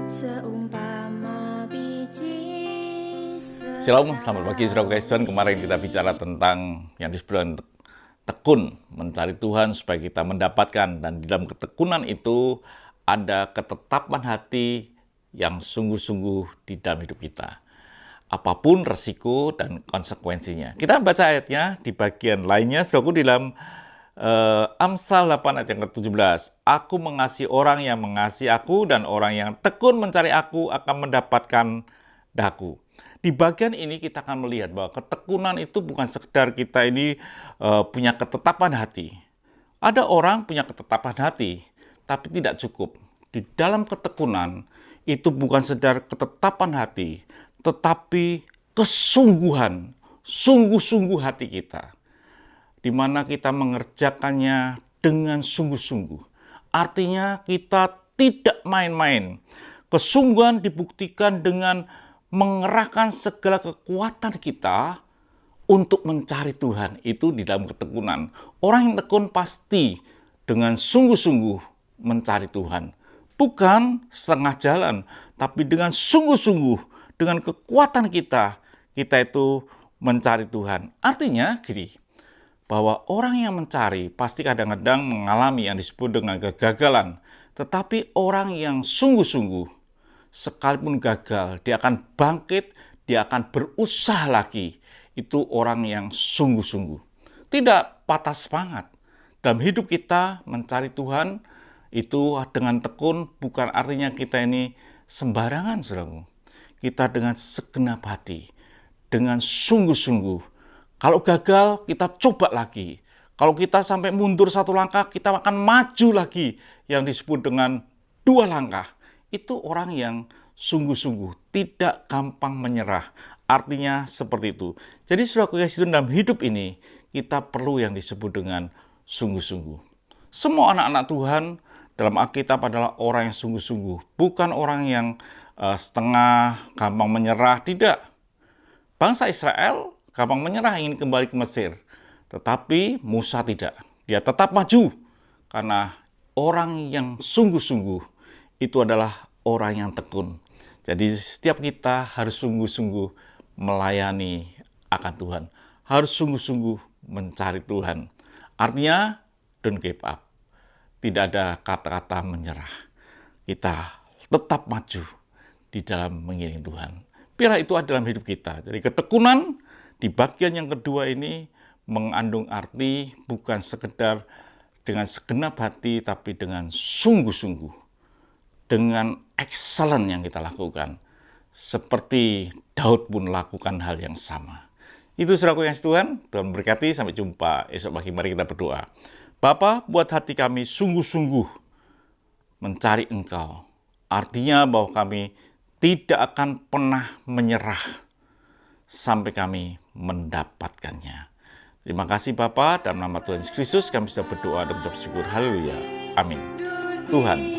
seumpama biji Shalom, selamat pagi saudara kasih Tuhan. Kemarin kita bicara tentang yang disebut tekun, mencari Tuhan supaya kita mendapatkan, dan di dalam ketekunan itu ada ketetapan hati yang sungguh-sungguh di dalam hidup kita. Apapun resiko dan konsekuensinya. Kita baca ayatnya di bagian lainnya, saudaraku, di dalam Amsal 8 ayat yang ke-17. Aku mengasihi orang yang mengasihi aku, dan orang yang tekun mencari aku akan mendapatkan daku. Di bagian ini kita akan melihat bahwa ketekunan itu bukan sekedar kita ini punya ketetapan hati. Ada orang punya ketetapan hati, tapi tidak cukup. Di dalam ketekunan itu bukan sekedar ketetapan hati, tetapi kesungguhan, sungguh-sungguh hati kita, di mana kita mengerjakannya dengan sungguh-sungguh. Artinya kita tidak main-main. Kesungguhan dibuktikan dengan mengerahkan segala kekuatan kita untuk mencari Tuhan. Itu di dalam ketekunan. Orang yang tekun pasti dengan sungguh-sungguh mencari Tuhan. Bukan setengah jalan, tapi dengan sungguh-sungguh, dengan kekuatan kita itu mencari Tuhan. Artinya gini, bahwa orang yang mencari pasti kadang-kadang mengalami yang disebut dengan kegagalan. Tetapi orang yang sungguh-sungguh, sekalipun gagal, dia akan bangkit, dia akan berusaha lagi. Itu orang yang sungguh-sungguh. Tidak patah semangat. Dalam hidup kita mencari Tuhan, itu dengan tekun bukan artinya kita ini sembarangan, saudaraku. Kita dengan segenap hati, dengan sungguh-sungguh. Kalau gagal, kita coba lagi. Kalau kita sampai mundur satu langkah, kita akan maju lagi. Yang disebut dengan 2 langkah. Itu orang yang sungguh-sungguh, tidak gampang menyerah. Artinya seperti itu. Jadi saudara kasih Tuhan, dalam hidup ini, kita perlu yang disebut dengan sungguh-sungguh. Semua anak-anak Tuhan dalam Alkitab adalah orang yang sungguh-sungguh. Bukan orang yang setengah, gampang menyerah, tidak. Bangsa Israel gampang menyerah, ingin kembali ke Mesir. Tetapi Musa tidak. Dia tetap maju. Karena orang yang sungguh-sungguh itu adalah orang yang tekun. Jadi setiap kita harus sungguh-sungguh melayani akan Tuhan. Harus sungguh-sungguh mencari Tuhan. Artinya, don't give up. Tidak ada kata-kata menyerah. Kita tetap maju di dalam mengiringi Tuhan. Biarlah itu ada dalam hidup kita. Jadi ketekunan di bagian yang kedua ini mengandung arti bukan sekedar dengan segenap hati, tapi dengan sungguh-sungguh, dengan excellent yang kita lakukan. Seperti Daud pun lakukan hal yang sama. Itu saudaraku yang Tuhan, Tuhan berkati. Sampai jumpa esok pagi, mari kita berdoa. Bapa, buat hati kami sungguh-sungguh mencari Engkau. Artinya bahwa kami tidak akan pernah menyerah sampai kami mendapatkannya. Terima kasih Bapa, dalam nama Tuhan Yesus Kristus kami sudah berdoa dan bersyukur. Haleluya. Amin. Tuhan